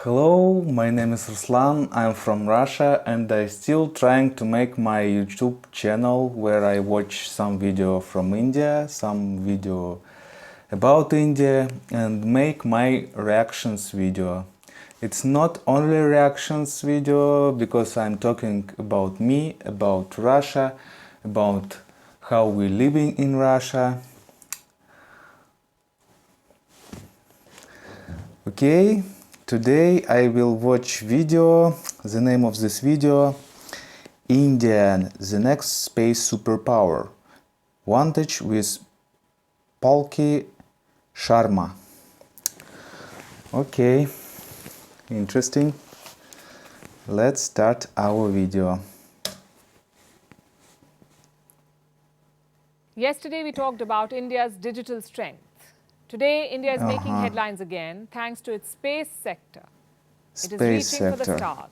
Hello, my name is Ruslan, I'm from Russia and I'm still trying to make my YouTube channel where I watch some video from India, some video about India and make my reactions video. It's not only reactions video because I'm talking about me, about Russia, about how we're living in Russia. Okay. Today I will watch video, the name of this video, India, the Next Space Superpower, Vantage with Palki Sharma. Okay, interesting. Let's start our video. Yesterday we talked about India's digital strength. Today, India is making headlines again thanks to its space sector. It is reaching for the stars.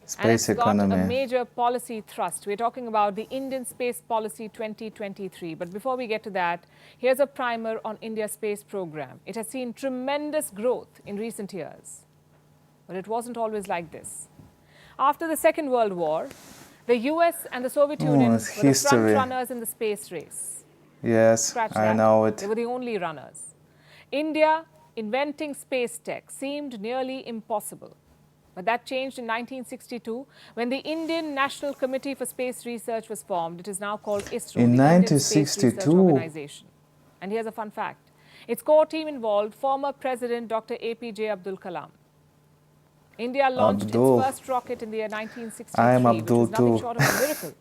Space and economy. Got a major policy thrust. We're talking about the Indian Space Policy 2023. But before we get to that, here's a primer on India's space program. It has seen tremendous growth in recent years. But it wasn't always like this. After the Second World War, the US and the Soviet Union were the front runners in the space race. Yes, I know it. They were the only runners. India inventing space tech seemed nearly impossible. But that changed in 1962 when the Indian National Committee for Space Research was formed. It is now called ISRO, in the 1962. Indian Space Research Organization. And here's a fun fact. Its core team involved former President Dr. APJ Abdul Kalam. India launched its first rocket in the year 1963, which was nothing short of a miracle.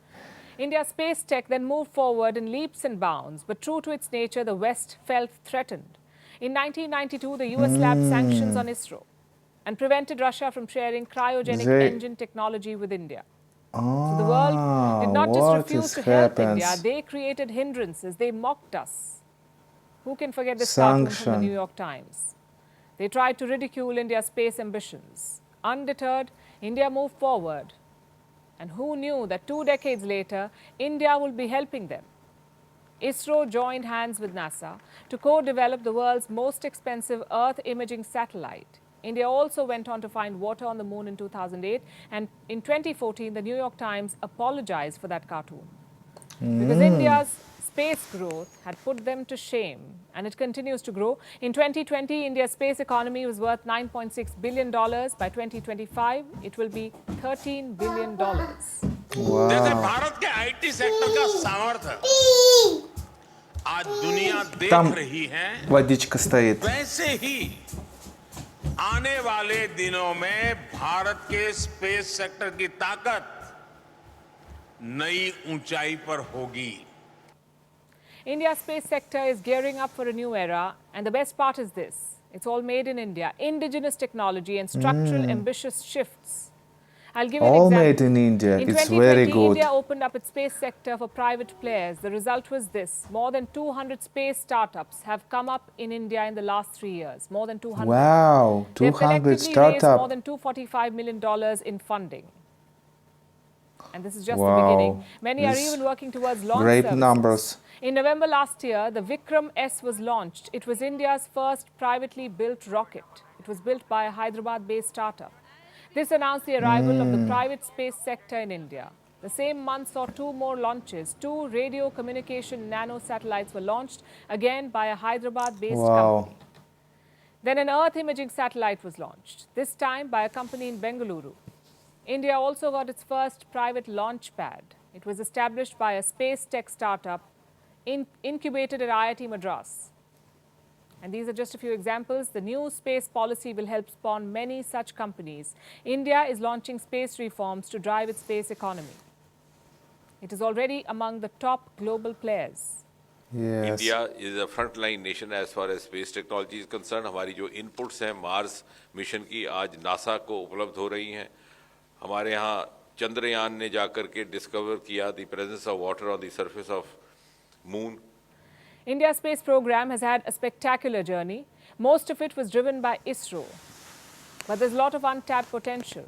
India's space tech then moved forward in leaps and bounds, but true to its nature, the West felt threatened. In 1992, the US slapped sanctions on ISRO and prevented Russia from sharing cryogenic engine technology with India. So the world did not just refuse to help India, they created hindrances, they mocked us. Who can forget this cartoon from the New York Times? They tried to ridicule India's space ambitions. Undeterred, India moved forward. And who knew that 2 decades later, India will be helping them? ISRO joined hands with NASA to co-develop the world's most expensive Earth imaging satellite. India also went on to find water on the moon in 2008. And in 2014, the New York Times apologized for that cartoon. Because India's space growth had put them to shame. And it continues to grow. In 2020, India's space economy was worth $9.6 billion. By 2025, it will be $13 billion. Wow. जैसे भारत के IT sector का सामर्थ्य आज दुनिया देख रही है, водичка стоит. वैसे ही आने वाले दिनों में भारत के स्पेस सेक्टर की ताकत नई ऊंचाई पर होगी. India's space sector is gearing up for a new era, and the best part is this. It's all made in India. Indigenous technology and structural ambitious shifts. I'll give you an example. All made in India. It's very good. India opened up its space sector for private players. The result was this. More than 200 space startups have come up in India in the last 3 years. More than 200. Wow, 200 startups. Raised more than $245 million in funding. And this is just the beginning. Many are even working towards launch services. Numbers. In November last year, the Vikram S was launched. It was India's first privately built rocket. It was built by a Hyderabad-based startup. This announced the arrival of the private space sector in India. The same month saw 2 more launches. 2 radio communication nano satellites were launched, again by a Hyderabad-based company. Then an Earth imaging satellite was launched, this time by a company in Bengaluru. India also got its first private launch pad. It was established by a space tech startup incubated at IIT Madras. And these are just a few examples. The new space policy will help spawn many such companies. India is launching space reforms to drive its space economy. It is already among the top global players. Yes. India is a frontline nation as far as space technology is concerned. हमारी जो inputs हैं Mars mission की आज NASA को उपलब्ध हो रही हैं. हमारे यहाँ चंद्रयान ने जाकर के डिस्कवर किया the presence of water on the surface of moon. India's space program has had a spectacular journey. Most of it was driven by ISRO. But there's a lot of untapped potential.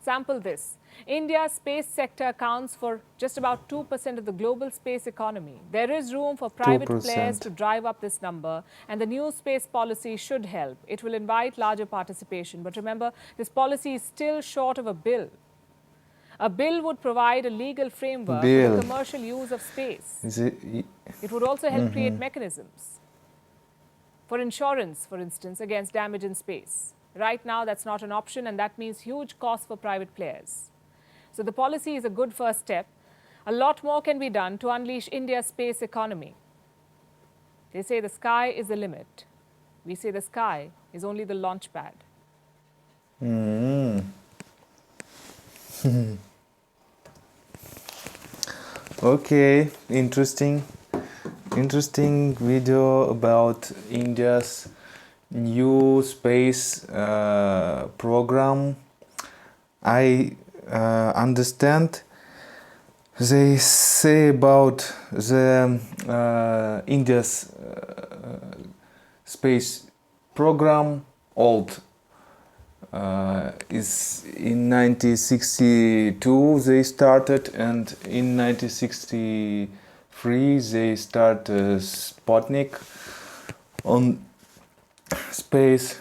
Sample this. India's space sector accounts for just about 2% of the global space economy. There is room for private 2%. players to drive up this number, and the new space policy should help. It will invite larger participation. But remember, this policy is still short of a bill. A bill would provide a legal framework for the commercial use of space. It would also help create mechanisms for insurance, for instance, against damage in space. Right now, that's not an option, and that means huge costs for private players. So the policy is a good first step. A lot more can be done to unleash India's space economy. They say the sky is the limit. We say the sky is only the launch pad. Okay, interesting video about India's new space program. I understand they say about the India's space program old. Is in 1962 they started, and in 1963 they started Sputnik on space.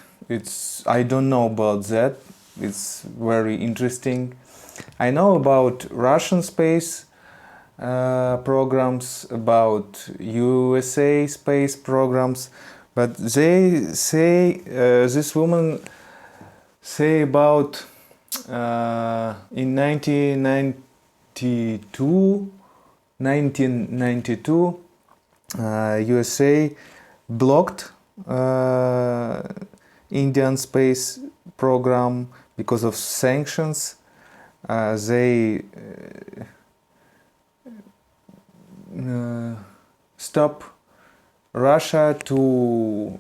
I don't know about that. It's very interesting. I know about Russian space programs, about USA space programs, but they say this woman say about in 1992 USA blocked Indian space program because of sanctions. They stop Russia to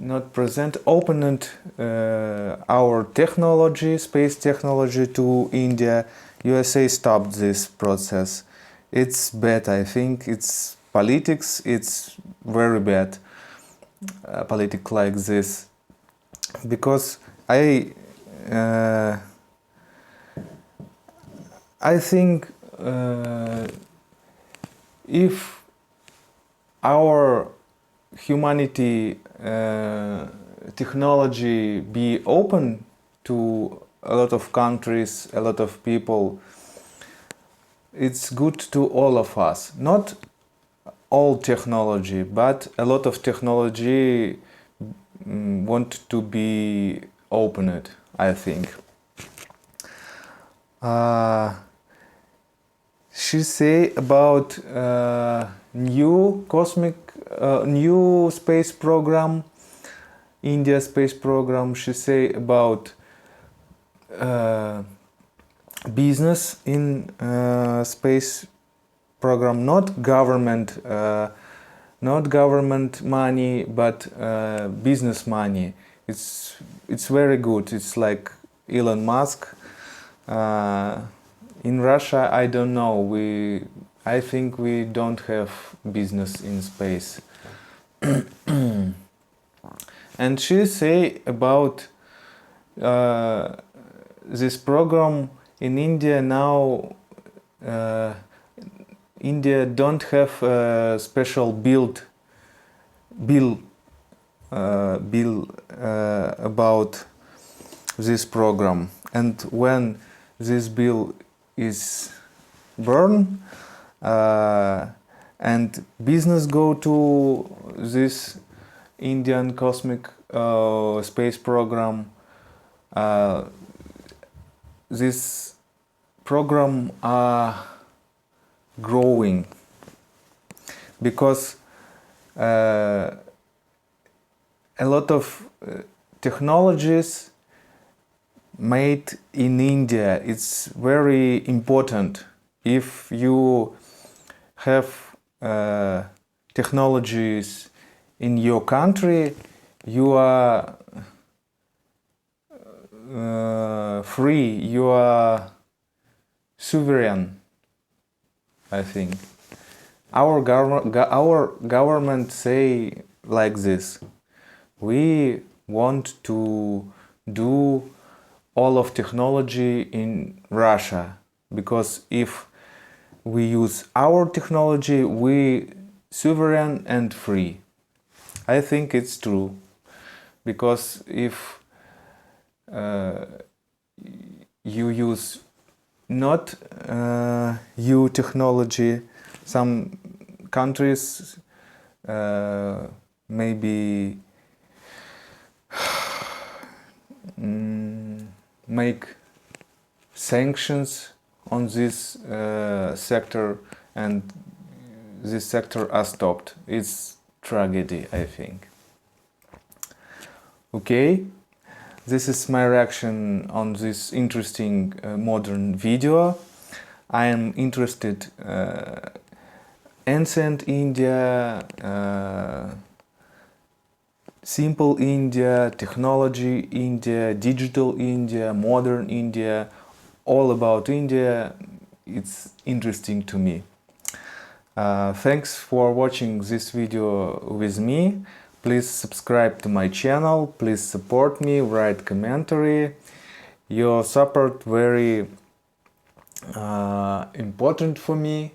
not present opened our technology, space technology to India. USA stopped this process. It's bad, I think. It's politics. It's very bad. Politics like this, because I think if our humanity technology be open to a lot of countries, a lot of people, it's good to all of us. Not all technology, but a lot of technology want to be opened, I think. She say about new new space program, India space program. She say about business in space program, not government money, but business money. It's very good. It's like Elon Musk. In Russia, I don't know. I think we don't have business in space. And she say about this program in India now. India don't have a special bill about this program, and when this bill is burned and business go to this Indian cosmic space program, this program are growing because a lot of technologies made in India. It's very important. If you have technologies in your country, you are free, you are sovereign, I think. Our government say like this: we want to do all of technology in Russia, because if we use our technology, we sovereign and free. I think it's true, because if you use not EU technology, some countries maybe make sanctions on this sector, and this sector are stopped. It's tragedy, I think. Okay, this is my reaction on this interesting modern video. I am interested ancient India, simple India, technology India, digital India, modern India, all about India. It's interesting to me. Thanks for watching this video with me. Please subscribe to my channel, please support me, write commentary. Your support very important for me.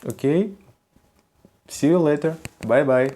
Okay, see you later. Bye bye.